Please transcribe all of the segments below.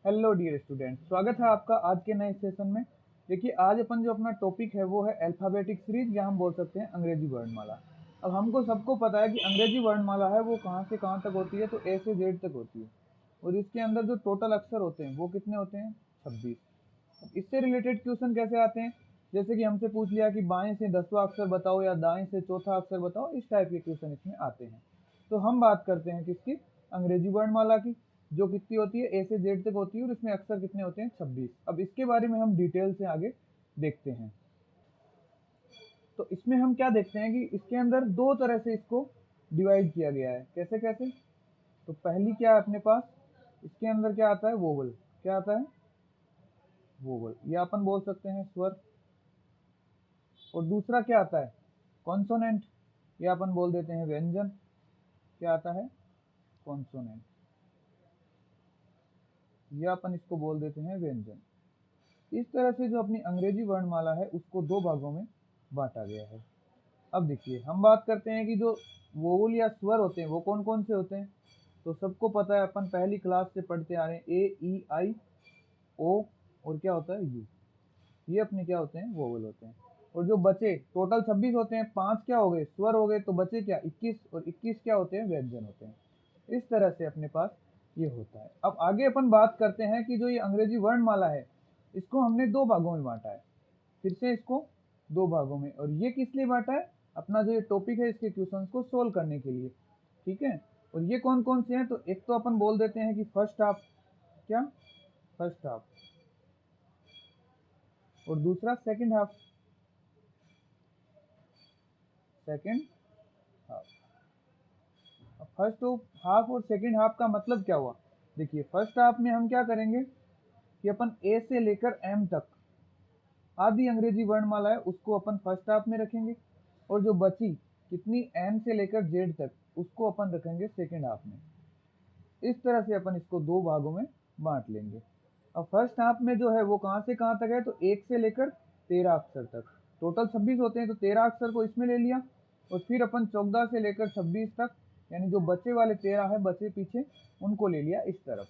Hello dear student, स्वागत है आपका आज के नए सेशन में। देखिए, आज अपन जो अपना टॉपिक है वो है अल्फ़ाबेटिक सीरीज, या हम बोल सकते हैं अंग्रेजी वर्णमाला। अब हमको सबको पता है कि अंग्रेजी वर्णमाला है वो कहाँ से कहाँ तक होती है, तो ए से जेड तक होती है। और इसके अंदर जो टोटल अक्षर होते हैं वो कितने होते हैं? 26। अब इससे रिलेटेड क्वेश्चन कैसे आते हैं? जैसे कि हमसे पूछ लिया कि बाएं से 10वां अक्षर बताओ या दाएं से चौथा अक्षर बताओ, इस टाइप के क्वेश्चन इसमें आते हैं। तो हम बात करते हैं किसकी? अंग्रेजी वर्णमाला की, जो कितनी होती है? ए से जेड तक होती है, और इसमें अक्षर कितने होते हैं? 26। अब इसके बारे में हम डिटेल से आगे देखते हैं। तो इसमें हम क्या देखते हैं कि इसके अंदर दो तरह से इसको डिवाइड किया गया है। कैसे कैसे? तो पहली क्या है अपने पास, इसके अंदर क्या आता है? वोवल। क्या आता है? वोवल, या अपन बोल सकते हैं स्वर। और दूसरा क्या आता है? कॉन्सोनेंट, या अपन बोल देते हैं व्यंजन। क्या आता है? कॉन्सोनेंट, या अपन इसको बोल देते हैं व्यंजन। इस तरह से जो अपनी अंग्रेजी वर्णमाला है उसको दो भागों में बांटा गया है। अब देखिए, हम बात करते हैं कि जो वोवल या स्वर होते हैं वो कौन कौन से होते हैं। तो सबको पता है, अपन पहली क्लास से पढ़ते आ रहे हैं, ए ई आई ओ, और क्या होता है? यू। ये अपने क्या होते हैं? वोवल होते हैं। और जो बचे टोटल 26 होते हैं, 5 क्या हो गए? स्वर हो गए। तो बचे क्या? 21, और 21 क्या होते हैं? व्यंजन होते हैं। इस तरह से अपने पास ये होता है। अब आगे अपन बात करते हैं कि जो ये अंग्रेजी वर्णमाला है इसको हमने दो भागों में बांटा है। फिर से इसको दो भागों में, और ये किस लिए बांटा है? अपना जो ये टॉपिक है इसके क्वेश्चंस को सोल्व करने के लिए। ठीक है। और ये कौन कौन से हैं? तो एक तो अपन बोल देते हैं कि फर्स्ट हाफ। क्या? First half. और दूसरा सेकंड हाफ। Second half. अब फर्स्ट हाफ और सेकंड हाफ का मतलब क्या हुआ? देखिए, फर्स्ट हाफ में हम क्या करेंगे कि अपन ए से लेकर एम तक आदि अंग्रेजी वर्णमाला है उसको अपन फर्स्ट हाफ में रखेंगे, और जो बची कितनी एम से लेकर जेड तक उसको अपन रखेंगे सेकंड हाफ में। इस तरह से अपन इसको दो भागों में बांट लेंगे। अब फर्स्ट हाफ में जो है वो कहाँ से कहाँ तक है? तो 1 से लेकर 13 अक्षर तक। टोटल 26 होते हैं, तो 13 अक्षर को इसमें ले लिया, और फिर अपन 14 से लेकर 26 तक, यानी जो बचे वाले 13 है बचे पीछे, उनको ले लिया इस तरफ।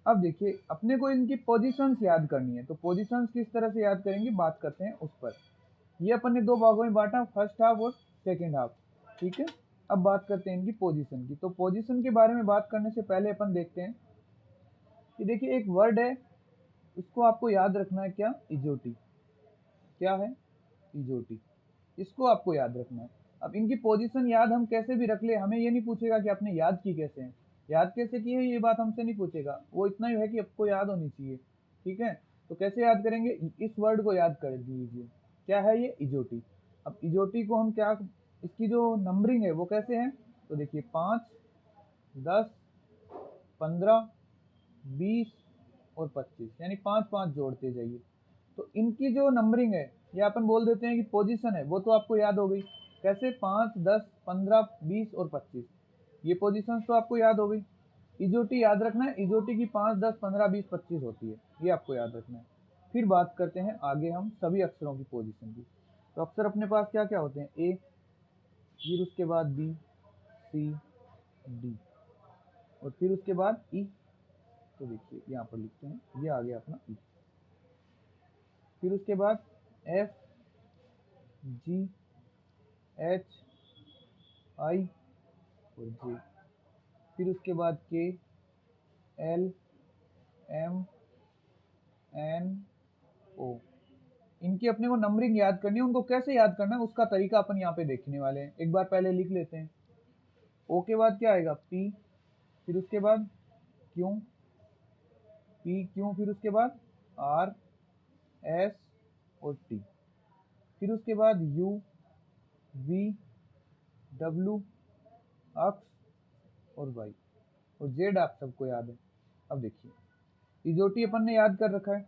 अब देखिए, अपने को इनकी पोजीशंस याद करनी है। तो पोजीशंस किस तरह से याद करेंगे, बात करते हैं उस पर। ये अपन ने दो भागों में बांटा, फर्स्ट हाफ और सेकंड हाफ। ठीक है। अब बात करते हैं इनकी पोजीशन की। तो पोजीशन के बारे में बात करने से पहले अपन देखते हैं कि देखिए, एक वर्ड है उसको आपको याद रखना है। क्या? इजोटी। क्या है? इजोटी। इसको आपको याद रखना है। अब इनकी पोजीशन याद हम कैसे भी रख ले, हमें ये नहीं पूछेगा कि आपने याद की कैसे है, याद कैसे की है, ये बात हमसे नहीं पूछेगा। वो इतना ही है कि आपको याद होनी चाहिए। ठीक है। तो कैसे याद करेंगे? इस वर्ड को याद कर लीजिए। क्या है ये? इजोटी। अब इजोटी को हम क्या, इसकी जो नंबरिंग है वो कैसे है? तो देखिए, 5, 10, 15, 20 और 25, यानी 5 5 जोड़ते जाइए। तो इनकी जो नंबरिंग है, या अपन बोल देते हैं कि पोजीशन है, वो तो आपको याद हो गई। कैसे? 5, 10, 15, 20 और 25, ये पोजीशंस तो आपको याद हो गई। इजोटी याद रखना है, इजोटी की 5, 10, 15, 20, 25 होती है, ये आपको याद रखना है। फिर बात करते हैं आगे हम सभी अक्षरों की पोजीशन की। तो अक्षर अपने पास क्या क्या होते हैं? ए, फिर उसके बाद बी, सी, डी, और फिर उसके बाद ई। तो देखिए, यहाँ पर लिखते हैं, ये आ गया अपना ई। फिर उसके बाद एफ, जी, एच, आई और जे। फिर उसके बाद के, एल, एम, एन, ओ। इनकी अपने को नंबरिंग याद करनी है। उनको कैसे याद करना है उसका तरीका अपन यहाँ पे देखने वाले हैं। एक बार पहले लिख लेते हैं। ओ के बाद क्या आएगा? पी। फिर उसके बाद क्यू, पी क्यू। फिर उसके बाद आर, एस और टी। फिर उसके बाद यू, वी, डब्ल्यू, एक्स और वाई, और जेड आप सबको याद है। अब देखिए, इजोटी अपन ने याद कर रखा है।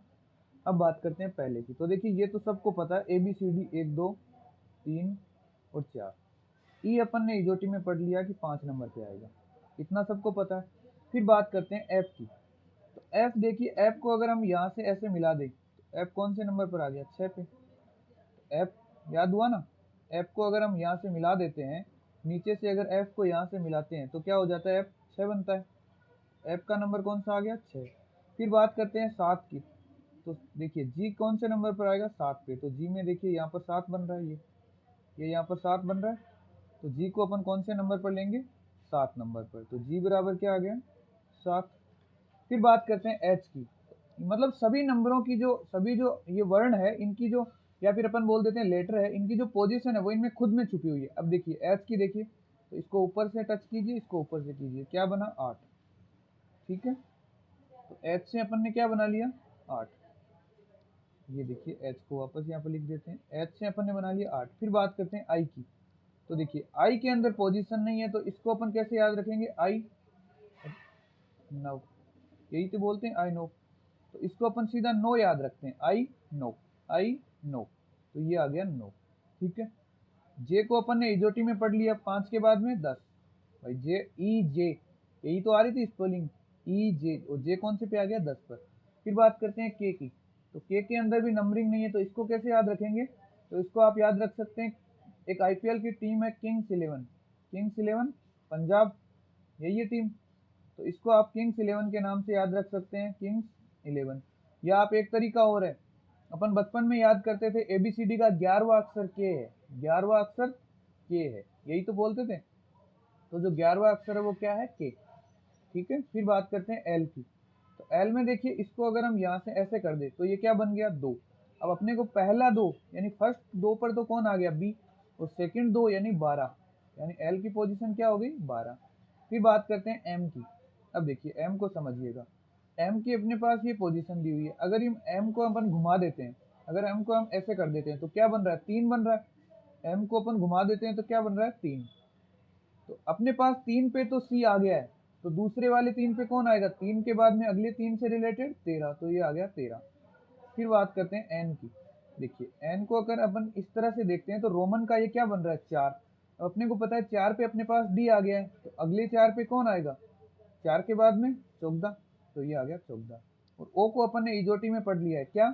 अब बात करते हैं पहले की। तो देखिए, ये तो सबको पता है, ए बी सी डी 1 2 3 और 4। ई अपन ने इजोटी में पढ़ लिया कि 5 नंबर पे आएगा, इतना सबको पता है। फिर बात करते हैं एफ की। तो एफ देखिए, एफ को अगर हम यहाँ से ऐसे मिला दें तो एफ कौन से नंबर पर आ गया? 6 पे। एफ याद हुआ ना? एफ को अगर हम यहाँ से मिला देते हैं, नीचे से अगर एफ को यहाँ से मिलाते हैं तो क्या हो जाता है? एफ 6 बनता है। एफ का नंबर कौन सा आ गया? 6। फिर बात करते हैं 7 की। तो देखिए जी कौन से नंबर पर आएगा, 7 पे। तो जी में देखिए यहाँ पर 7 बन रहा है, ये यहाँ पर 7 बन रहा है। तो जी को अपन कौन से नंबर पर लेंगे, 7 नंबर पर। तो जी बराबर क्या आ गया, 7। फिर बात करते हैं एच की। मतलब सभी नंबरों की सभी जो ये वर्ण है इनकी या फिर अपन बोल देते हैं लेटर है, इनकी जो पोजीशन है वो इनमें खुद में छुपी हुई है। अब देखिए एच की, देखिए तो इसको ऊपर से टच कीजिए, इसको ऊपर से कीजिए, क्या बना, 8। ठीक है, तो एच से अपन ने क्या बना लिया, 8। ये देखिए एच को वापस यहाँ पर लिख देते हैं, एच से अपन ने बना लिया 8। फिर बात करते हैं आई की। तो देखिए आई के अंदर पोजीशन नहीं है, तो इसको अपन कैसे याद रखेंगे, आई नौ, यही तो बोलते हैं आई नो। तो इसको अपन सीधा नो याद रखते हैं, आई नो, आई नो। तो ये आ गया नो। ठीक है, जे को अपन ने इजोटी में पढ़ लिया, 5 के बाद में 10। भाई जे ई जे, यही तो आ रही थी स्पेलिंग, ई जे, और जे कौन से पे आ गया, 10 पर। फिर बात करते हैं के की। तो के अंदर भी नंबरिंग नहीं है, तो इसको कैसे याद रखेंगे, तो इसको आप याद रख सकते हैं, एक आईपीएल की टीम है किंग्स 11, किंग्स 11 पंजाब, यही है टीम। तो इसको आप किंग्स 11 के नाम से याद रख सकते हैं, किंग्स 11। या आप एक तरीका और है, अपन बचपन में याद करते थे एबीसीडी का 11वां अक्षर के है, 11वां अक्षर के है, यही तो बोलते थे। तो जो 11वां अक्षर है वो क्या है, के। ठीक है, फिर बात करते हैं एल की। तो एल में देखिए इसको अगर हम यहाँ से ऐसे कर दे तो ये क्या बन गया, 2। अब अपने को पहला 2 यानी फर्स्ट 2 पर तो कौन आ गया, बी, और सेकंड 2 यानी 12, यानी एल की पोजीशन क्या हो गई, 12। फिर बात करते हैं एम की। अब देखिए एम को समझिएगा, एम की अपने पास ये पोजीशन दी हुई है। अगर हम एम को अपन घुमा देते हैं, अगर एम को हम ऐसे कर देते हैं तो क्या बन रहा है, 3 बन रहा है। एम को अपन घुमा देते हैं तो क्या बन रहा है, 3। तो अपने पास 3 पे तो सी आ गया है, तो दूसरे वाले 3 पे कौन आएगा, 3 के बाद में अगले 3 से रिलेटेड 13, तो ये आ गया 13। फिर बात करते हैं एन की। देखिए एन को अगर अपन इस तरह से देखते हैं तो रोमन का ये क्या बन रहा है, 4। अब अपने को पता है 4 पे अपने पास डी आ गया है, तो अगले 4 पे कौन आएगा, 4 के बाद में 14, तो ये आ गया 14। और ओ को अपन ने इजोटी में पढ़ लिया है, क्या,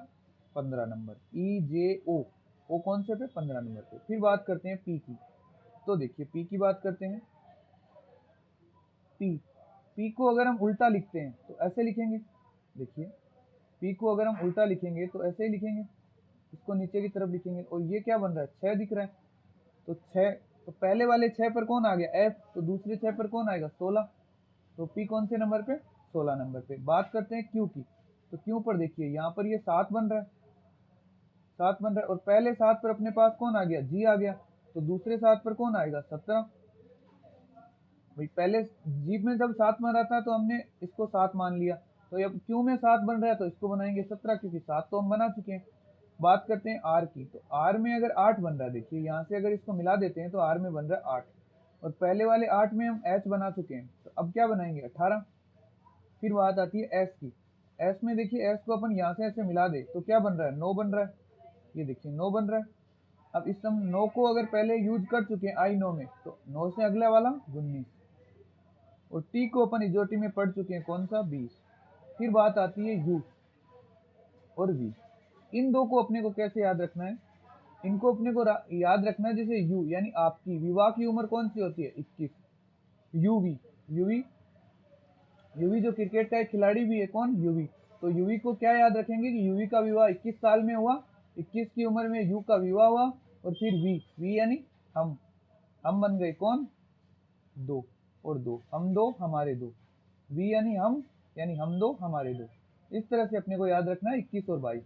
15 नंबर, ई जे ओ, ओ कौन से पे, 15 नंबर पे। फिर बात करते हैं पी की। तो देखिए पी की बात करते हैं, पी, पी को अगर हम उल्टा लिखते हैं तो ऐसे लिखेंगे। देखिए पी को अगर हम उल्टा लिखेंगे तो ऐसे ही लिखेंगे, इसको नीचे की तरफ लिखेंगे, और ये क्या बन रहा है, 6 दिख रहा है। तो 6, तो पहले वाले 6 पर कौन आ गया, एफ, तो दूसरे 6 पर कौन आएगा, 16। तो पी कौन से नंबर पे, 16 नंबर पे। बात करते हैं क्यू की। तो क्यू पर देखिए यहाँ पर ये 7 बन रहा है, 7 बन रहा है, और पहले 7 पर अपने पास कौन आ गया, जी आ गया। तो दूसरे 7 पर कौन आएगा, 17। भाई पहले जीप में जब 7 बन रहा था तो हमने इसको 7 मान लिया, तो अब क्यू में 7 बन रहा है तो इसको बनाएंगे 17, क्योंकि 7 तो हम बना चुके हैं। बात करते हैं आर की। तो आर में अगर 8 बन रहा है, देखिए यहाँ से अगर इसको मिला देते हैं तो आर में बन रहा है 8, और पहले वाले 8 में हम एच बना चुके हैं, तो अब क्या बनाएंगे, 18। फिर बात आती है एस की। एस में देखिए एस को अपन यहाँ से ऐसे मिला दे तो क्या बन रहा है, 9 बन रहा है, ये देखिए 9 बन रहा है। अब इस हम 9 को अगर पहले यूज कर चुके हैं आई 9 में, तो 9 से अगला वाला 19, और टी को अपन इजोटी में पढ़ चुके हैं, कौन सा, 20। फिर बात आती है यू और वी। इन दो को अपने को कैसे याद रखना है, इनको अपने को याद रखना है जैसे यू यानी आपकी विवाह की उम्र कौन सी होती है, 21। यूवी, यूवी, यूवी जो क्रिकेट का एक खिलाड़ी भी है, कौन, यूवी। तो यूवी को क्या याद रखेंगे कि यूवी का विवाह 21 साल में हुआ, 21 की उम्र में यू का विवाह हुआ। और फिर वी, वी यानी हम बन गए कौन, 2, और 2, हम 2 हमारे 2, वी यानी हम 2 हमारे 2। इस तरह से अपने को याद रखना है 21 और 22।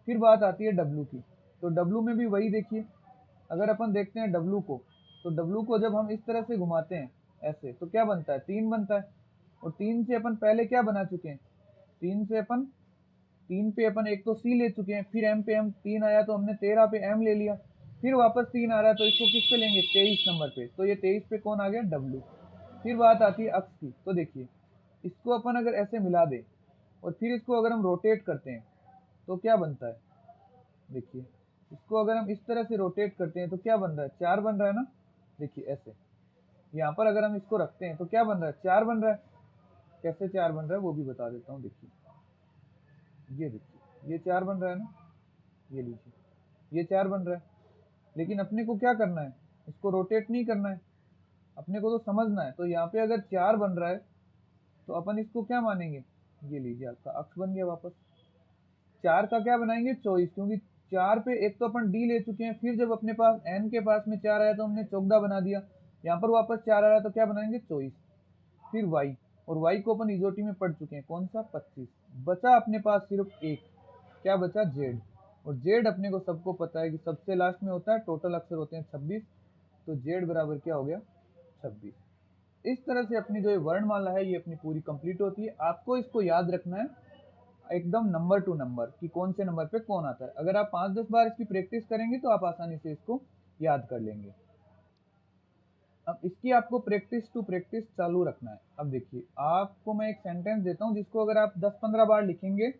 फिर बात आती है डब्लू की। तो डब्लू में भी वही देखिए, अगर अपन देखते हैं डब्लू को, तो डब्लू को जब हम इस तरह से घुमाते हैं ऐसे तो क्या बनता है, 3 बनता है। और 3 से अपन पहले क्या बना चुके हैं, 3 से अपन, 3 पे अपन एक तो सी ले चुके हैं, फिर एम पे हम 3 आया तो हमने 13 पे एम ले लिया, फिर वापस 3 आ रहा है तो इसको किस पे लेंगे, 23 नंबर पे। तो ये 23 पे कौन आ गया, डब्लू। फिर बात आती है अक्स की। तो देखिए इसको अपन अगर ऐसे मिला दे और फिर इसको अगर हम रोटेट करते हैं तो क्या बनता है, देखिए इसको अगर हम इस तरह से रोटेट करते हैं तो क्या बन रहा है, 4 बन रहा है ना। देखिए ऐसे यहाँ पर अगर हम इसको रखते हैं तो क्या बन रहा है, 4 बन रहा है। कैसे 4 बन रहा है वो भी बता देता हूँ, देखिए ये देखिए ये 4 बन रहा है ना, ये लीजिए ये 4 बन रहा है। लेकिन अपने को क्या करना है, इसको रोटेट नहीं करना है, अपने को तो समझना है। तो यहाँ पे अगर 4 बन रहा है तो अपन इसको क्या मानेंगे, ये लीजिए आपका अक्ष बन गया वापस। 4 का क्या बनाएंगे 24, क्योंकि 4 पे एक तो अपन डी ले चुके हैं, फिर जब अपने पास n के पास में 4 आया तो हमने चौगदा बना दिया, यहाँ पर वापस 4 आ रहा है तो क्या बनाएंगे 24। फिर y, और y को अपन इजोटी में पढ़ चुके हैं, कौन सा 25। बचा अपने पास सिर्फ एक, क्या बचा z, और z अपने को सबको पता है कि सबसे लास्ट में होता है, टोटल अक्षर होते हैं 26, तो z बराबर क्या हो गया 26। इस तरह से अपनी जो ये वर्णमाला है ये अपनी पूरी कंप्लीट होती है। आपको इसको याद रखना है एकदम नंबर टू नंबर कि कौन से नंबर पे कौन आता है। अगर आप 5-10 बार इसकी प्रैक्टिस करेंगे तो आप आसानी से इसको याद कर लेंगे। अब इसकी आपको प्रैक्टिस टू प्रैक्टिस चालू रखना है। अब देखिए आपको मैं एक सेंटेंस देता हूँ जिसको अगर आप 10-15 बार लिखेंगे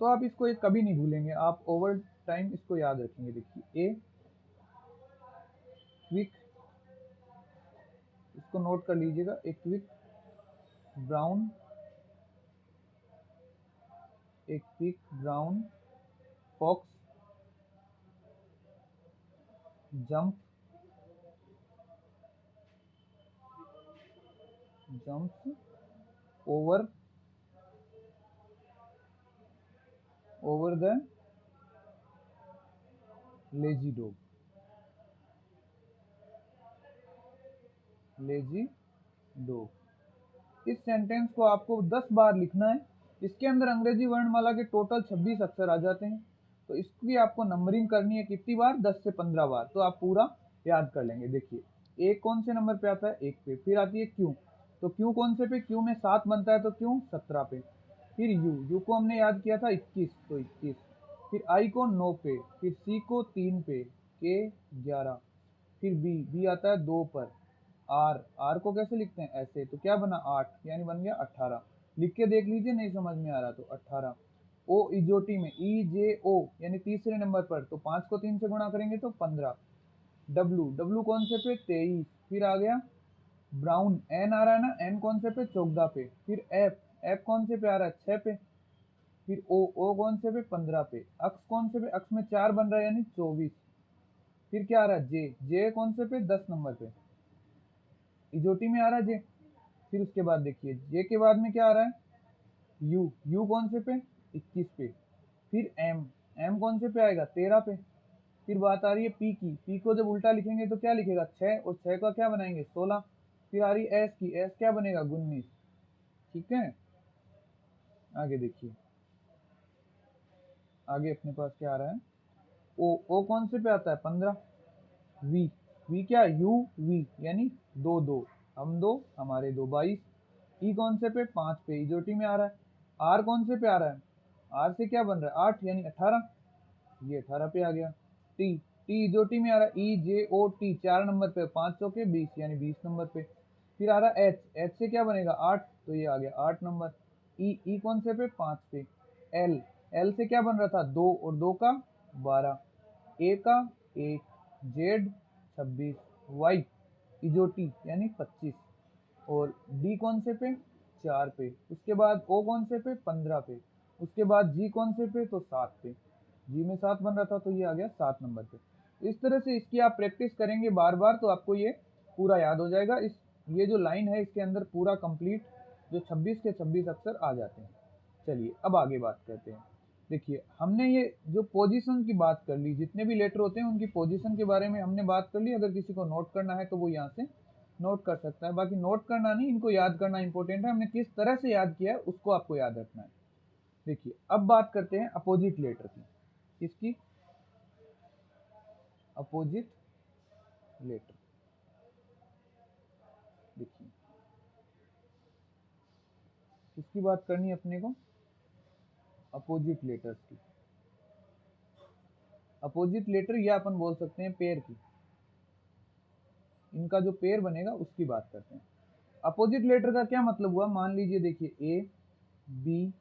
तो आप इसको एक कभी नहीं भूलेंगे, आप ओवर टाइम इसको याद रखेंगे। देखिए ए क्विक, इसको नोट कर लीजिएगा, a quick brown, a quick brown fox jump jumps over over the lazy dog, lazy dog. इस सेंटेंस को आपको 10 बार लिखना है। इसके अंदर अंग्रेजी वर्णमाला के टोटल 26 अक्षर आ जाते हैं, तो इसकी आपको नंबरिंग करनी है कितनी बार, 10 से 15 बार, तो आप पूरा याद कर लेंगे। देखिए ए कौन से नंबर पे आता है, 1 पे। फिर आती है क्यू, तो क्यू कौन से पे, क्यू में 7 बनता है तो क्यू 17 पे। फिर यू को हमने याद किया था 21, तो 21। फिर आई को 9 पे, फिर सी को 3 पे, के 11, फिर बी आता है 2 पर। आर को कैसे लिखते हैं, ऐसे, तो क्या बना 8, यानी बन गया 18। लिख के देख लीजिए, नहीं समझ में आ रहा तो 18। ओ इजोटी में ई जे ओ यानी तीसरे नंबर पर, तो 5 को 3 से गुणा करेंगे तो 15। डब्लू कौन से पे, 23। फिर आ गया ब्राउन, एन आ रहा है ना, एन कौन से पे, 14 पे। फिर एफ कौन से पे आ रहा है, 6 पे। फिर ओ कौन से पे, 15 पे। अक्स कौन से पे, अक्स में 4 बन रहा है यानी 24। फिर क्या आ रहा है जे कौन से पे, 10 नंबर पे, इजोटी में आ रहा है जे। फिर उसके बाद देखिए जे के बाद में क्या आ रहा है, यू कौन से पे, 21 पे। फिर एम कौन से पे आएगा, 13 पे। फिर बात आ रही है पी की, पी को जब उल्टा लिखेंगे तो क्या लिखेगा 6, और 6 का क्या बनाएंगे 16। फिर आ रही है एस की, एस क्या बनेगा 19। ठीक है, आगे देखिए, आगे अपने पास क्या आ रहा है, ओ कौन से पे आता है 15। वी क्या, यू वी यानी 2 हम 2 हमारे 2, 22। ई कौन से पे, 5 पे, इजोटी में आ रहा है। आर कौन से पे आ रहा है, आर से क्या बन रहा है 8 यानी 18, ये 18 पे आ गया। टी टी इजोटी में आ रहा है, ई जे ओ टी 4 नंबर पे, 5 चौके 20 यानी 20 नंबर पे। फिर आ रहा है एच से क्या बनेगा 8, तो ये आ गया 8 नंबर। ई कौन से पे, 5 पे। एल से क्या बन रहा था 2, और 2 का 12। ए का 1, जेड 26, वाई इजोटी यानी 25, और डी कौन से पे 4 पे। उसके बाद ओ कौन से पे 15 पे। उसके बाद जी कौन से पे, तो 7 पे। जी में 7 बन रहा था तो ये आ गया 7 नंबर पे। इस तरह से इसकी आप प्रैक्टिस करेंगे बार बार तो आपको ये पूरा याद हो जाएगा। ये जो लाइन है इसके अंदर पूरा कंप्लीट जो 26 के 26 अक्षर आ जाते हैं। चलिए अब आगे बात करते हैं। देखिए हमने ये जो पोजीशन की बात कर ली, जितने भी लेटर होते हैं उनकी पोजीशन के बारे में हमने बात कर ली। अगर किसी को नोट करना है तो वो यहाँ से नोट कर सकता है, बाकी नोट करना नहीं, इनको याद करना इंपॉर्टेंट है। हमने किस तरह से याद किया है उसको आपको याद रखना है। देखिए अब बात करते हैं अपोजिट लेटर की। किसकी, अपोजिट लेटर। देखिए किसकी बात करनी है अपने को, अपोजिट लेटर्स की। अपोजिट लेटर या अपन बोल सकते हैं पेयर की, इनका जो पेयर बनेगा उसकी बात करते हैं। अपोजिट लेटर का क्या मतलब हुआ, मान लीजिए देखिए ए बी,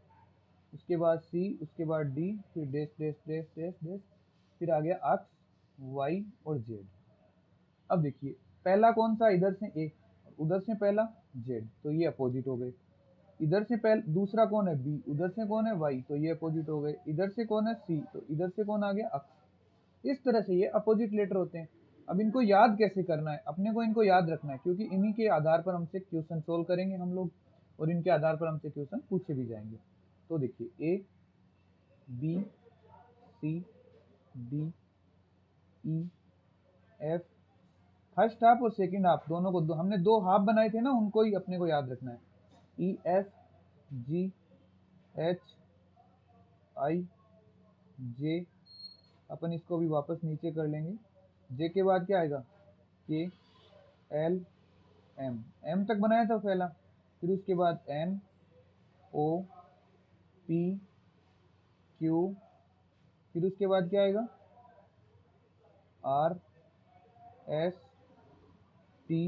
उसके बाद सी, उसके बाद डी, फिर dash dash dash dash dash, फिर आ गया अक्स वाई और जेड। अब देखिए पहला कौन सा, इधर से ए, उधर से पहला जेड, तो ये अपोजिट हो गए। इधर से पहले दूसरा कौन है बी, उधर से कौन है वाई, तो ये अपोजिट हो गए। इधर से कौन है सी, तो इधर से कौन आ गया अक्स। इस तरह से ये अपोजिट लेटर होते हैं। अब इनको याद कैसे करना है, अपने को इनको याद रखना है, क्योंकि इन्हीं के आधार पर हमसे क्वेश्चन सोल्व करेंगे हम लोग। और इनके आधार पर हमसे क्वेश्चन पूछे भी जाएंगे। तो देखिए A B C D E F, first half और सेकंड हाफ दोनों को हमने दो हाफ बनाए थे ना, उनको ही अपने को याद रखना है। E F G H I जे, अपन इसको भी वापस नीचे कर लेंगे। जे के बाद क्या आएगा, के एल एम, एम तक बनाया था पहला, फिर उसके बाद एन ओ पी क्यू, फिर उसके बाद क्या आएगा, आर एस टी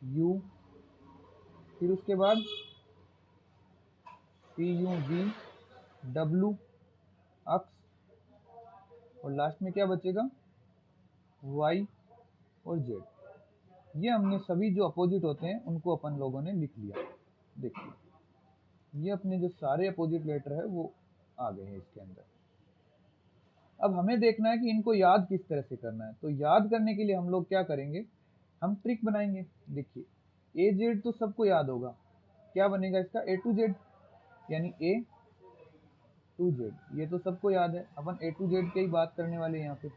यू, फिर उसके बाद पी यू वी डब्लू अक्स, और लास्ट में क्या बचेगा, वाई और जेड। ये हमने सभी जो अपोजिट होते हैं उनको अपन लोगों ने लिख लिया। देखिए ये अपने जो सारे अपोजिट लेटर है वो आ गए हैं इसके अंदर। अब हमें देखना है कि इनको याद किस तरह से करना है। तो याद करने के लिए हम लोग क्या करेंगे, हम ट्रिक बनाएंगे। देखिए ए जेड तो सबको याद होगा, क्या बनेगा इसका, ए टू जेड, यानी ए टू जेड, ये तो सबको याद है, अपन ए टू जेड की ही बात करने वाले हैं यहाँ पे,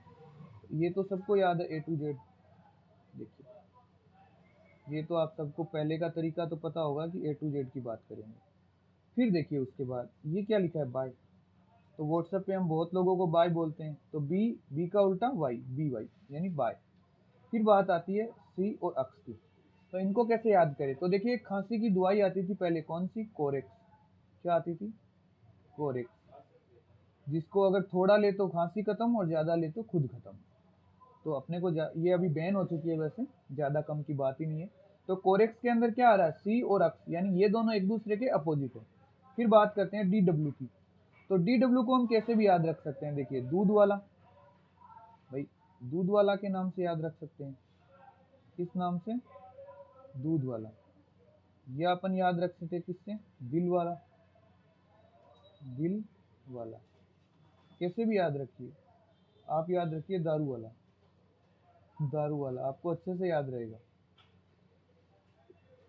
ये तो सबको याद है ए टू जेड। देखिए ये तो आप सबको पहले का तरीका तो पता होगा कि ए टू जेड की बात करेंगे। फिर देखिए उसके बाद ये क्या लिखा है, बाय, तो व्हाट्सएप पे हम बहुत लोगों को बाय बोलते हैं, तो बी, बी का उल्टा वाई, बी वाई यानी बाय। फिर बात आती है सी और अक्स की, तो इनको कैसे याद करें। तो देखिए खांसी की दवाई आती थी पहले, कौन सी, कोरेक्स, क्या आती थी, कोरेक्स, जिसको अगर थोड़ा ले तो खांसी खत्म और ज्यादा ले तो खुद खत्म। तो अपने को ये अभी बैन हो चुकी है वैसे, ज्यादा कम की बात ही नहीं है। तो कोरेक्स के अंदर क्या आ रहा है, सी और अक्स, यानी ये दोनों एक दूसरे के अपोजिट है। फिर बात करते हैं डी डब्ल्यू की, तो डी डब्ल्यू को हम कैसे भी याद रख सकते हैं, देखिए दूध वाला, भाई दूध वाला के नाम से याद रख सकते हैं, किस नाम से, दूध वाला। या अपन याद रख सकते हैं किससे, दिल वाला, दिल वाला। कैसे भी याद रखिए, आप याद रखिए दारू वाला, दारू वाला आपको अच्छे से याद रहेगा।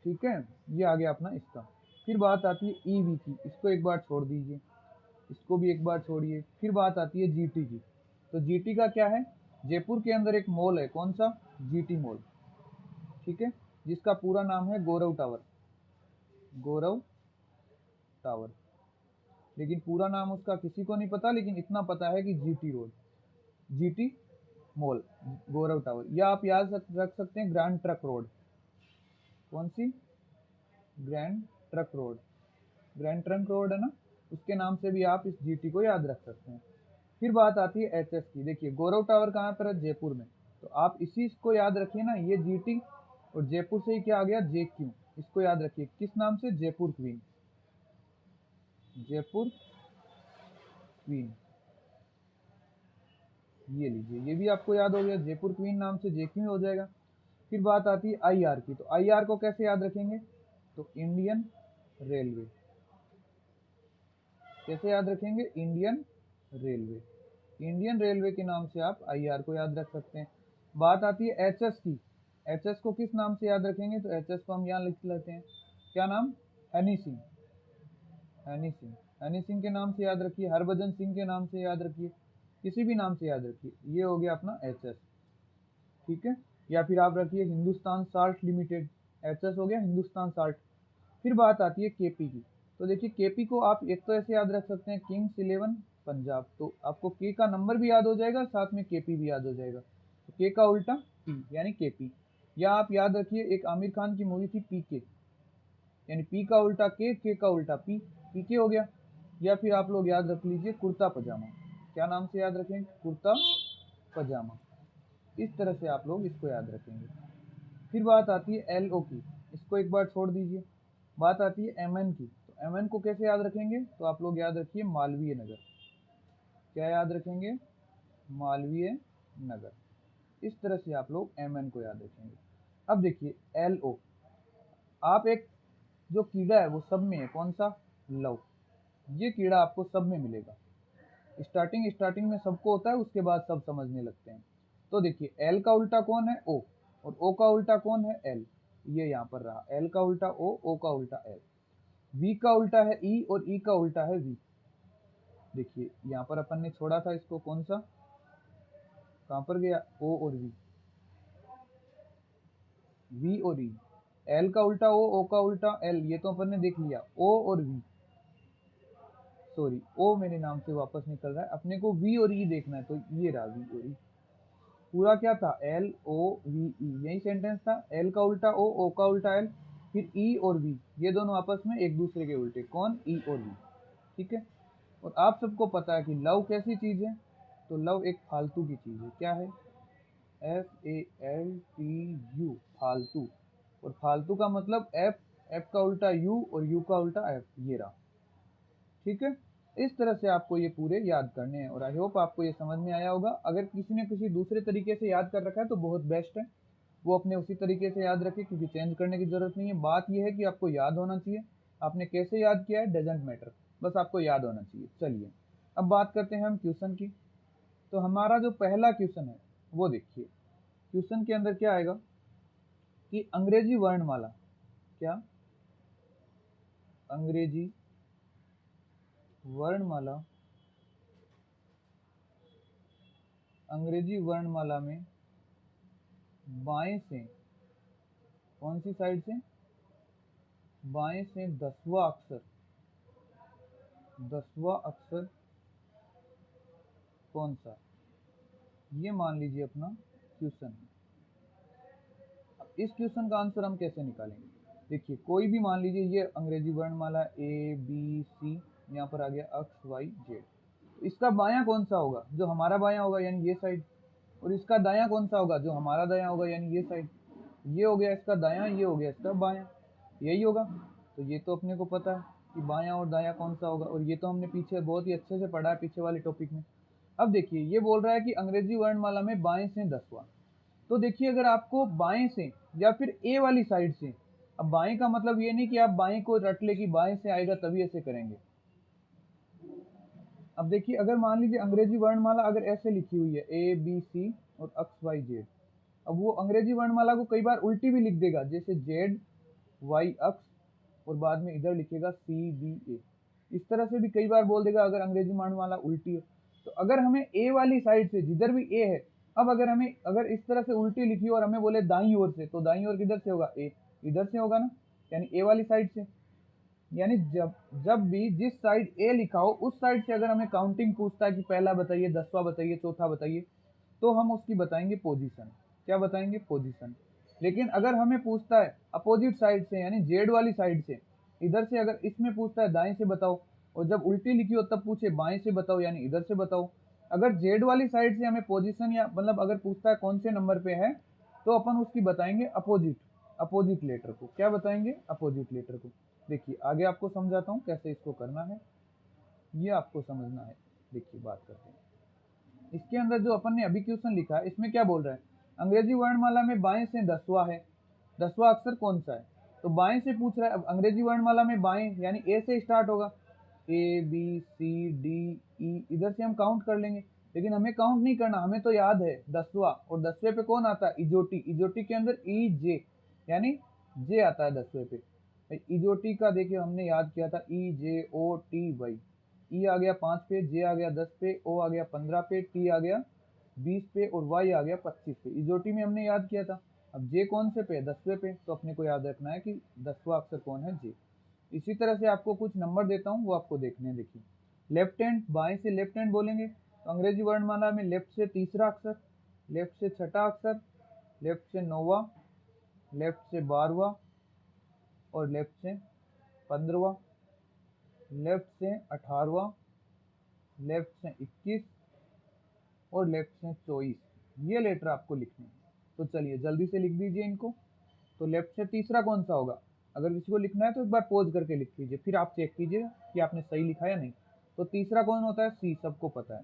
ठीक है, ये आ गया अपना इसका। फिर बात आती है ईवी की, इसको एक बार छोड़ दीजिए, इसको भी एक बार छोड़िए। फिर बात आती है जीटी की, तो जीटी का क्या है, जयपुर के अंदर एक मॉल है, कौन सा, जीटी मॉल, ठीक है, जिसका पूरा नाम है गौरव टावर, गौरव टावर। लेकिन पूरा नाम उसका किसी को नहीं पता, लेकिन इतना पता है कि जीटी रोड, जीटी मॉल, गौरव टावर। या आप याद रख सकते हैं ग्रैंड ट्रक रोड, कौन सी, grand truck road, grand trunk road है ना, उसके नाम से भी आप इस जीटी को याद रख सकते हैं। फिर बात आती है एचएस की, देखिए गौरव टावर कहाँ पर है, जयपुर में, तो आप इसी को याद रखिए ना, ये जीटी और जयपुर से ही क्या आ गया, जे क्यू, इसको याद रखिए किस नाम से, जयपुर क्वीन, जयपुर क्वीन, ये लीजिए, ये भी आपको याद हो गया, जयपुर क्वीन नाम से जे क्यू हो जाएगा। फिर बात आती है आईआर की, तो आईआर को कैसे याद रखेंगे, तो इंडियन रेलवे, कैसे याद रखेंगे, इंडियन रेलवे, इंडियन रेलवे के नाम से आप आईआर को याद रख सकते हैं। बात आती है एचएस की, एचएस को किस नाम से याद रखेंगे, तो एचएस को हम यहाँ लिख लेते हैं, क्या नाम, हनी सिंह, हनी सिंह, हनी सिंह के नाम से याद रखिए, हरभजन सिंह के नाम से याद रखिए, किसी भी नाम से याद रखिए, ये हो गया अपना एचएस, ठीक है। या फिर आप रखिए हिंदुस्तान साल्ट लिमिटेड, एचएस हो गया हिंदुस्तान साल्ट। फिर बात आती है केपी की, तो देखिए केपी को आप एक तो ऐसे याद रख सकते हैं, किंग्स इलेवन पंजाब, तो आपको के का नंबर भी याद हो जाएगा, साथ में केपी भी याद हो जाएगा, तो के का उल्टा पी यानी केपी। या आप याद रखिए एक आमिर खान की मूवी थी पीके, यानी पी का उल्टा के का उल्टा पी, पीके हो गया। या फिर आप लोग याद रख लीजिए कुर्ता पजामा, क्या नाम से याद रखेंगे, कुर्ता पजामा, इस तरह से आप लोग इसको याद रखेंगे। फिर बात आती है एल ओ की, इसको एक बार छोड़ दीजिए। बात आती है एम एन की, तो एम एन को कैसे याद रखेंगे, तो आप लोग याद रखिए मालवीय नगर, क्या याद रखेंगे, मालवीय नगर। इस तरह से आप लोग एम एन को याद रखेंगे। अब देखिए एल ओ, आप एक जो कीड़ा है वो सब में है, कौन सा, लव, ये कीड़ा आपको सब में मिलेगा, स्टार्टिंग में सबको होता है, उसके बाद सब समझने लगते हैं। तो देखिए एल का उल्टा कौन है, ओ, और ओ का उल्टा कौन है, एल, ये यहाँ पर रहा, एल का उल्टा ओ का उल्टा एल, वी का उल्टा है ई और ई का उल्टा है वी। देखिए यहाँ पर अपन ने छोड़ा था इसको, कौन सा, कहाँ पर गया, ओ और वी, वी और ई, एल का उल्टा ओ का उल्टा एल, ये तो अपन ने देख लिया, ओ और वी, सॉरी ओ मेरे नाम से वापस निकल रहा है, अपने को वी और ई देखना है, तो ये रहा वी और ई। पूरा क्या था, एल ओ वी ई, यही सेंटेंस था, एल का उल्टा ओ का उल्टा एल, फिर ई और वी, ये दोनों आपस में एक दूसरे के उल्टे, कौन, ई और वी। ठीक है, और आप सबको पता है कि लव कैसी चीज है, तो लव एक फालतू की चीज है, क्या है, FALTU, फालतू, और फालतू का मतलब एफ, एफ का उल्टा यू और यू का उल्टा एफ, ये रहा। ठीक है, इस तरह से आपको ये पूरे याद करने हैं, और आई होप आपको ये समझ में आया होगा। अगर किसी ने किसी दूसरे तरीके से याद कर रखा है तो बहुत बेस्ट है, वो अपने उसी तरीके से याद रखे, क्योंकि चेंज करने की जरूरत नहीं है। बात यह है कि आपको याद होना चाहिए, आपने कैसे याद किया है डजेंट मैटर, बस आपको याद होना चाहिए। चलिए अब बात करते हैं हम क्वेश्चन की। तो हमारा जो पहला क्वेश्चन है वो देखिए, क्वेश्चन के अंदर क्या आएगा कि अंग्रेजी वर्णमाला, क्या, अंग्रेजी वर्णमाला, अंग्रेजी वर्णमाला में बाएं से, कौन सी साइड से, बाएं से 10वां अक्षर, 10वां अक्षर कौन सा, ये मान लीजिए अपना क्वेश्चन है। अब इस क्वेश्चन का आंसर हम कैसे निकालेंगे, देखिए कोई भी मान लीजिए ये अंग्रेजी वर्णमाला ABC, यहाँ पर आ गया अक्स वाई जेड, तो इसका बायां कौन सा होगा, जो हमारा बायां होगा यानी ये साइड, और इसका दायां कौन सा होगा, जो हमारा दायां होगा यानी ये साइड। ये हो गया इसका दायां, ये हो गया इसका बायां, यही होगा। तो ये तो अपने को पता है कि बायां और दायां कौन सा होगा, और ये तो हमने पीछे बहुत ही अच्छे से पढ़ा है पीछे वाले टॉपिक में। अब देखिए ये बोल रहा है कि अंग्रेजी वर्णमाला में बाएं से 10वां, तो देखिए अगर आपको बाएं से या फिर ए वाली साइड से, अब बाएं का मतलब ये नहीं कि आप बाएं को रट ले कि बाएं से आएगा तभी ऐसे करेंगे। अब देखिए अगर मान लीजिए अंग्रेजी वर्णमाला अगर ऐसे लिखी हुई है ABC और एक्स वाई जेड, अब वो अंग्रेजी वर्णमाला को कई बार उल्टी भी लिख देगा, जैसे जेड वाई अक्स और बाद में इधर लिखेगा CBA, इस तरह से भी कई बार बोल देगा अगर अंग्रेजी वर्णमाला उल्टी है। तो अगर हमें ए वाली साइड से, जिधर भी ए है, अब अगर हमें अगर इस तरह से उल्टी लिखी और हमें बोले दाईं ओर से, तो दाईं ओर किधर से होगा, ए, इधर से होगा ना, यानी ए वाली साइड से। यानी जब जब भी जिस साइड ए लिखा हो उस साइड से अगर हमें काउंटिंग पूछता है कि पहला बताइए, 10वां बताइए, चौथा बताइए, तो हम उसकी बताएंगे पोजीशन। क्या बताएंगे, पोजीशन। लेकिन अगर हमें पूछता है अपोजिट साइड से, यानी जेड वाली साइड से, इधर से अगर इसमें पूछता है दाएं से बताओ, और जब उल्टी लिखी हो तब पूछे बाएं से बताओ यानी इधर से बताओ, अगर जेड वाली साइड से हमें पोजीशन या मतलब अगर पूछता है कौन से नंबर पे है, तो अपन उसकी बताएंगे अपोजिट, अपोजिट लेटर को। क्या बताएंगे, अपोजिट लेटर को। देखिए आगे आपको समझाता हूँ कैसे इसको करना है, ये आपको समझना है। देखिए बात करते हैं इसके अंदर, जो अपन ने अभी क्वेश्चन लिखा है इसमें क्या बोल रहा है, अंग्रेजी वर्णमाला में बाएं से 10वां है, 10वां अक्षर कौन सा है, तो बाएं से पूछ रहा है। अब अंग्रेजी वर्णमाला में बाएं यानी ए से स्टार्ट होगा, ABCDE, इधर से हम काउंट कर लेंगे, लेकिन हमें काउंट नहीं करना, हमें तो याद है 10वां, और 10वें पे कौन आता है, इजोटी, इजोटी के अंदर EJ यानी जे आता है 10वें पे। इजोटी का देखिए हमने याद किया था EJOTY, ई आ गया 5 पे, जे आ गया 10 पे, ओ आ गया 15 पे, टी आ गया 20 पे, और वाई आ गया 25 पे। इजोटी में हमने याद किया था। अब जे कौन से पे, 10वें पे, तो अपने को याद रखना है कि 10वां अक्षर कौन है, जे। इसी तरह से आपको कुछ नंबर देता हूँ, वो आपको देखने हैं। देखिए लेफ्ट हैंड, बाएं से लेफ्ट हैंड बोलेंगे, तो अंग्रेजी वर्णमाला में लेफ्ट से तीसरा अक्षर, लेफ्ट से छठा अक्षर, लेफ्ट से 9वां, लेफ्ट से 12वां, और लेफ्ट से 15वां, लेफ्ट से 18वां, लेफ्ट से 21, और लेफ्ट से 24। ये लेटर आपको लिखने हैं, तो चलिए जल्दी से लिख दीजिए इनको। तो लेफ्ट से तीसरा कौन सा होगा, अगर किसी को लिखना है तो एक बार पॉज करके लिख लीजिए, फिर आप चेक कीजिए कि आपने सही लिखा या नहीं। तो तीसरा कौन होता है, सी, सबको पता है।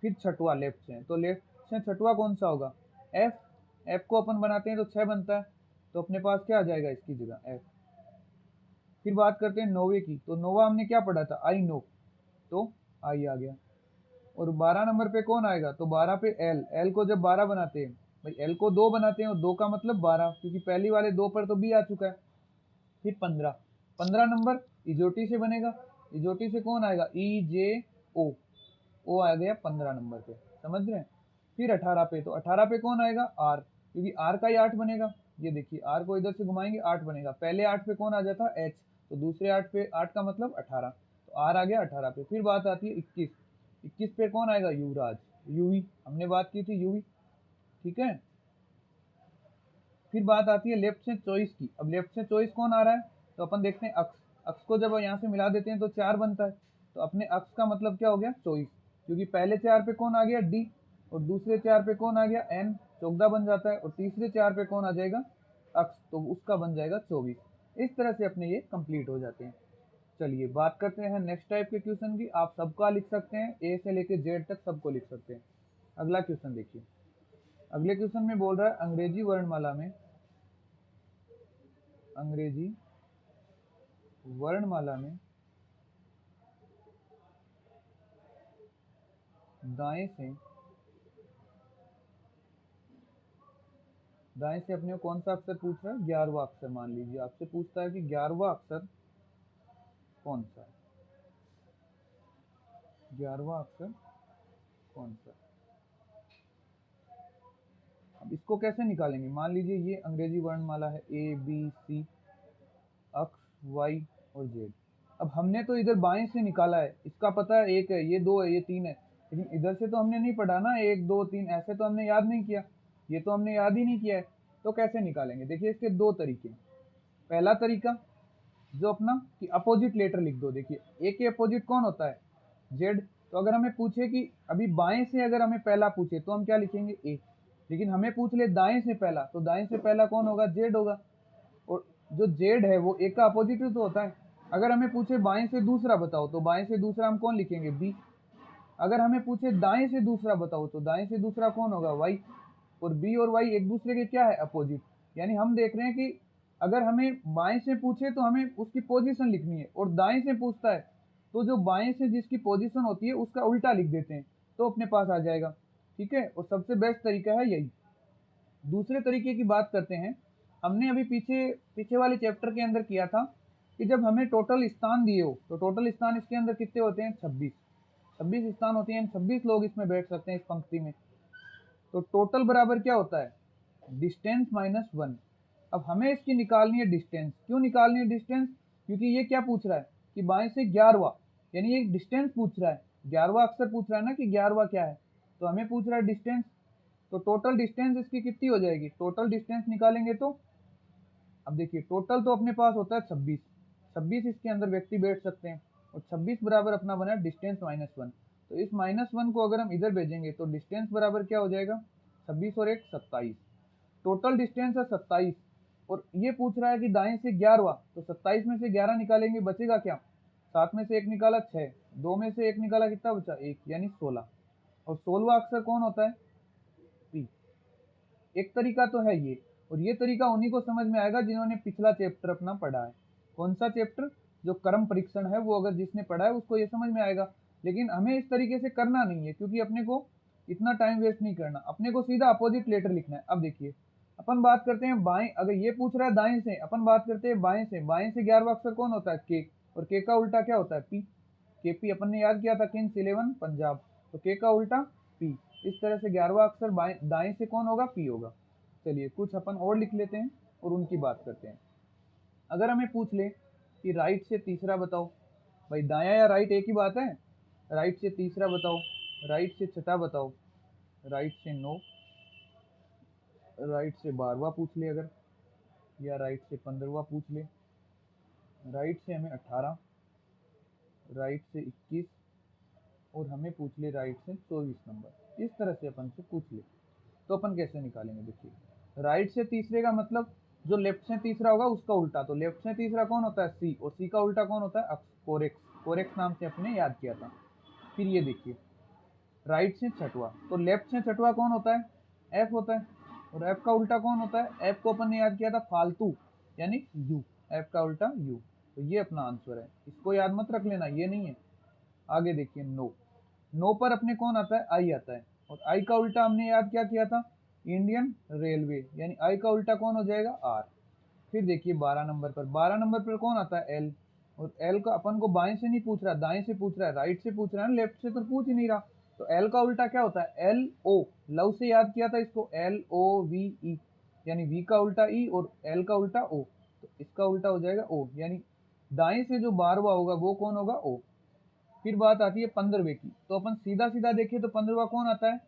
फिर छठवा लेफ्ट से, तो लेफ्ट से छठवा कौन सा होगा, एफ, एफ को अपन बनाते हैं तो 6 बनता है, तो अपने पास क्या आ जाएगा इसकी जगह, एफ। फिर बात करते हैं 9वें की, तो 9वां हमने क्या पढ़ा था, आई नो, तो आई आ गया। और 12 नंबर पे कौन आएगा, तो 12 पे एल, एल को जब 12 बनाते हैं भाई एल को 2 बनाते हैं और 2 का मतलब 12, क्योंकि पहली वाले 2 पर तो बी आ चुका है। फिर 15 नंबर इजोटी से बनेगा। इजोटी से कौन आएगा? ई जे ओ आ गया 15 नंबर पे, समझ रहे हैं। फिर 18 पे, तो 18 पे कौन आएगा? आर, क्योंकि आर का ही 8 बनेगा। ये देखिए आर को इधर से घुमाएंगे 8 बनेगा। पहले 8 पे कौन आ जाता? एच, तो दूसरे 8 पे 8 का मतलब 18, तो आर आ गया 18 पे। फिर बात आती है 21, 21 पे कौन आएगा? युवराज, यूवी, हमने बात की थी यूवी, ठीक है। फिर बात आती है लेफ्ट से चॉइस की। अब लेफ्ट से चॉइस कौन आ रहा है? तो अपन देखते हैं अक्स, अक्स को जब यहाँ से मिला देते हैं तो 4 बनता है, तो अपने अक्स का मतलब क्या हो गया? चॉइस, क्योंकि पहले 4 पे कौन आ गया? डी, और दूसरे 4 पे कौन आ गया? एन, चौगदा बन जाता है, और तीसरे 4 पे कौन आ जाएगा? अक्स, तो उसका बन जाएगा 24। इस तरह से अपने ये कंप्लीट हो जाते हैं। चलिए बात करते हैं नेक्स्ट टाइप के क्वेश्चन की। आप सबका लिख सकते हैं, ए से लेके जेड तक सबको लिख सकते हैं। अगला क्वेश्चन देखिए। अगले क्वेश्चन में बोल रहा है अंग्रेजी वर्णमाला में, अंग्रेजी वर्णमाला में दाएं से अपने को कौन सा अक्षर पूछ रहा है? 11वां अक्षर। मान लीजिए आपसे पूछता है कि 11वां अक्षर कौन सा है? 11वां अक्षर कौन सा है? अब इसको कैसे निकालेंगे? मान लीजिए ये अंग्रेजी वर्णमाला है, A B C, X Y और जेड। अब हमने तो इधर बाएं से निकाला है, इसका पता है एक है, ये 2 है, ये 3 है, लेकिन इधर से तो हमने नहीं पढ़ा ना, 1 2 3 ऐसे तो हमने याद नहीं किया, ये तो हमने याद ही नहीं किया है। तो कैसे निकालेंगे? देखिए इसके 2 तरीके। पहला तरीका जो अपना कि अपोजिट लेटर लिख दो। देखिए ए के अपोजिट कौन होता है? जेड। तो अगर हमें पूछे कि अभी बाएं से अगर हमें पहला पूछे तो हम क्या लिखेंगे? ए। लेकिन हमें पूछ ले दाएं से पहला, तो दाएं से पहला कौन होगा? जेड होगा। और जो जेड है वो ए का अपोजिट तो होता है। अगर हमें पूछे बाएं से दूसरा बताओ, तो बाएं से दूसरा हम कौन लिखेंगे? बी। अगर हमें पूछे दाएं से दूसरा बताओ, तो दाएं से दूसरा कौन होगा? वाई। और बी और वाई एक दूसरे के क्या है? अपोजिट। यानी हम देख रहे हैं कि अगर हमें बाएं से पूछे तो हमें उसकी पोजीशन लिखनी है, और दाएं से पूछता है तो जो बाएं से जिसकी पोजीशन होती है उसका उल्टा लिख देते हैं, तो अपने पास आ जाएगा, ठीक है। और सबसे बेस्ट तरीका है यही। दूसरे तरीके की बात करते हैं। हमने अभी पीछे पीछे वाले चैप्टर के अंदर किया था कि जब हमें टोटल स्थान दिए हो, तो टोटल स्थान इसके अंदर कितने होते हैं? 26। 26 स्थान होते हैं, 26 लोग इसमें बैठ सकते हैं इस पंक्ति में। तो टोटल बराबर क्या होता है? Distance minus 1। अब हमें इसकी निकालनी है डिस्टेंस। क्यों निकालनी है डिस्टेंस? क्योंकि ये क्या पूछ रहा है कि बाएं से 11वां, यानी ये डिस्टेंस पूछ रहा है। 11वां अक्षर पूछ रहा है ना कि 11वां क्या है, तो हमें पूछ रहा है डिस्टेंस। तो टोटल डिस्टेंस इसकी कितनी हो जाएगी? टोटल डिस्टेंस निकालेंगे तो अब देखिए टोटल तो अपने पास होता है 26। 26 इसके अंदर व्यक्ति बैठ सकते हैं, और 26 बराबर अपना बना डिस्टेंस माइनस 1। तो इस माइनस 1 को अगर हम इधर भेजेंगे तो डिस्टेंस बराबर क्या हो जाएगा? 26 और 1 27। टोटल डिस्टेंस है 27, और ये पूछ रहा है कि दाएं से 11वां, तो 27 में से 11 निकालेंगे, बचेगा क्या? 7 में से 1 निकाला 6, 2 में से 1 निकाला, कितना बचा? 1, यानी 16। और 16वां अक्षर कौन होता है? पी। एक तरीका तो है ये, और ये तरीका उन्हीं को समझ में आएगा जिन्होंने पिछला चैप्टर अपना पढ़ा है। कौन सा चैप्टर? जो कर्म परीक्षण है, वो अगर जिसने पढ़ा है उसको ये समझ में आएगा। लेकिन हमें इस तरीके से करना नहीं है, क्योंकि अपने को इतना टाइम वेस्ट नहीं करना, अपने को सीधा अपोजिट लेटर लिखना है। अब देखिए अपन बात करते हैं बाएं, अगर ये पूछ रहा है दाएं से, अपन बात करते हैं बाएं से। बाएं से 11वां अक्षर कौन होता है? के। और के का उल्टा क्या होता है? पी। के पी अपन ने याद किया था किंग्स 11 पंजाब, तो के का उल्टा पी। इस तरह से 11वां अक्षर दाएं से कौन होगा? पी होगा। चलिए कुछ अपन और लिख लेते हैं और उनकी बात करते हैं। अगर हमें पूछ ले कि राइट से तीसरा बताओ, भाई दाया या राइट एक ही बात है। राइट से तीसरा बताओ, राइट से छठा बताओ, राइट से 9, राइट से 12वां पूछ ले अगर, या राइट से 15वां पूछ ले, राइट से हमें 18, राइट से 21, और हमें पूछ ले राइट से 24 नंबर। इस तरह से अपन से पूछ ले तो अपन कैसे निकालेंगे? देखिए राइट से तीसरे का मतलब जो लेफ्ट से तीसरा होगा उसका उल्टा। तो लेफ्ट से तीसरा कौन होता है? सी, और सी का उल्टा कौन होता है? कोरेक्स। कोरेक्स नाम से अपने याद किया था। फिर ये देखिए राइट से छठवा, तो लेफ्ट से छठवा कौन होता है? एफ होता है। और एफ का उल्टा कौन होता है? एफ को अपन ने याद किया था फालतू, यानी यू। एफ का उल्टा यू। तो ये अपना आंसर है, इसको याद मत रख लेना, ये नहीं है। आगे देखिए नो। नो पर अपने कौन आता है? आई आता है। और आई का उल्टा हमने याद क्या किया था? इंडियन रेलवे, यानी आई का उल्टा कौन हो जाएगा, आर। फिर देखिए 12 नंबर पर कौन आता है, एल। और एल का अपन को बाएं से नहीं पूछ रहा, दाएं से पूछ रहा है, राइट से पूछ रहा है, लेफ्ट से तो पूछ ही नहीं रहा। तो एल का उल्टा क्या होता है, एल ओ। लव से याद किया था इसको, एल ओ वी ई, यानी वी का उल्टा ई और एल का उल्टा ओ। तो इसका उल्टा हो जाएगा ओ, यानी दाएं से जो 12वां होगा वो कौन होगा, ओ। फिर बात आती है 15वें की, तो अपन सीधा सीधा देखें तो 15वां कौन आता है,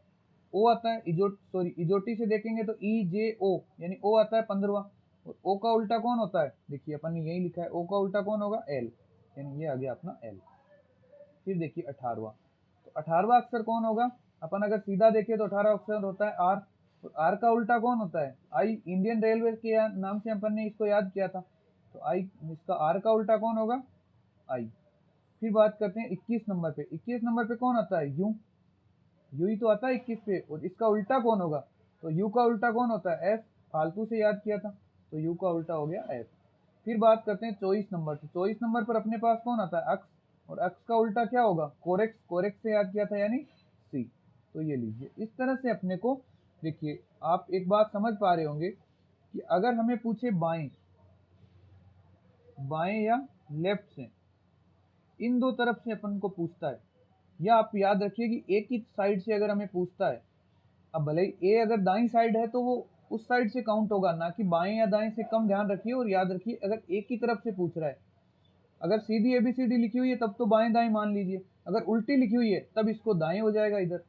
ओ आता है। इजोटी से देखेंगे तो ई जे ओ, यानी ओ आता है 15वां। और ओ का उल्टा कौन होता है, देखिए अपन ने यही लिखा है, ओ का उल्टा कौन होगा, एल, यानी ये आ गया अपना एल। फिर देखिए 18वां, तो 18वां अक्षर कौन होगा, अपन अगर सीधा देखें तो 18वां अक्षर होता है आर। और आर का उल्टा कौन होता है, आई। इंडियन रेलवे के नाम से अपन ने इसको याद किया था, तो आई, इसका आर का उल्टा कौन होगा, आई। फिर बात करते हैं 21 नंबर पे। 21 नंबर पे कौन आता है, यू। यू ही तो आता है 21 पे, और इसका उल्टा कौन होगा, तो यू का उल्टा कौन होता है, एफ। फालतू से याद किया था, तो यू का उल्टा हो गया एफ। फिर बात करते हैं 24 नंबर पे। 24 नंबर पर अपने पास कौन आता है, अक्स। और अक्स का उल्टा क्या होगा, कोरेक्स। कोरेक्स से याद किया था, यानी सी। तो ये लीजिए, इस तरह से अपने को, देखिए आप एक बात समझ पा रहे होंगे कि अगर हमें पूछे बाएं, बाएं या लेफ्ट से, इन दो तरफ से अपन को पूछता है, या आप याद रखिए कि एक ही साइड से अगर हमें पूछता है, अब भले ही ए अगर दाईं साइड है तो वो उस साइड से काउंट होगा, ना कि बाएं या दाएं से। कम ध्यान रखिए और याद रखिए, अगर एक ही तरफ से पूछ रहा है, अगर सीधी एबीसीडी लिखी हुई है तब तो बाएं दाएं मान लीजिए, अगर उल्टी लिखी हुई है तब इसको दाएं हो जाएगा इधर।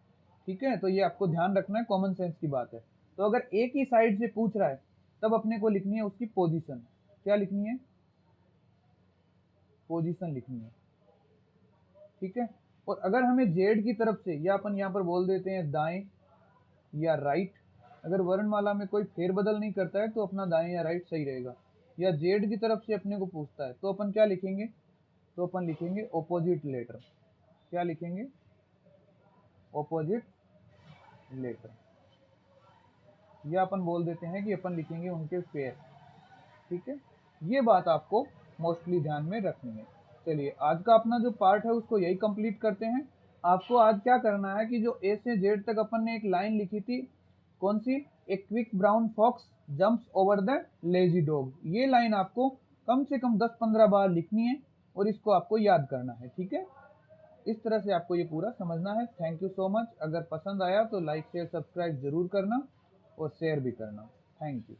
ठीक है, तो ये आपको ध्यान रखना है, कॉमन सेंस की बात है। तो अगर एक ही साइड से पूछ रहा है तब अपने को लिखनी है उसकी पोजीशन। क्या लिखनी है, पोजीशन लिखनी है। ठीक है, और अगर हमें जेड की तरफ से, या अपन यहाँ पर बोल देते हैं दाएं या राइट, अगर वर्णमाला में कोई फेरबदल नहीं करता है तो अपना दाएं या राइट सही रहेगा। या जेड की तरफ से अपने को पूछता है तो अपन क्या लिखेंगे, तो अपन लिखेंगे ऑपोजिट लेटर। क्या लिखेंगे, ऑपोजिट लेटर। या अपन बोल देते हैं कि अपन लिखेंगे उनके पेयर। ठीक है, ये बात आपको मोस्टली ध्यान में रखनी है। चलिए आज का अपना जो पार्ट है उसको यही कंप्लीट करते हैं। आपको आज क्या करना है कि जो ए से जेड तक अपन ने एक लाइन लिखी थी, कौन सी, a quick brown fox jumps over the lazy dog, ये लाइन आपको कम से कम 10-15 बार लिखनी है और इसको आपको याद करना है। ठीक है, इस तरह से आपको ये पूरा समझना है। Thank you so much. अगर पसंद आया तो लाइक शेयर सब्सक्राइब जरूर करना और शेयर भी करना। Thank you.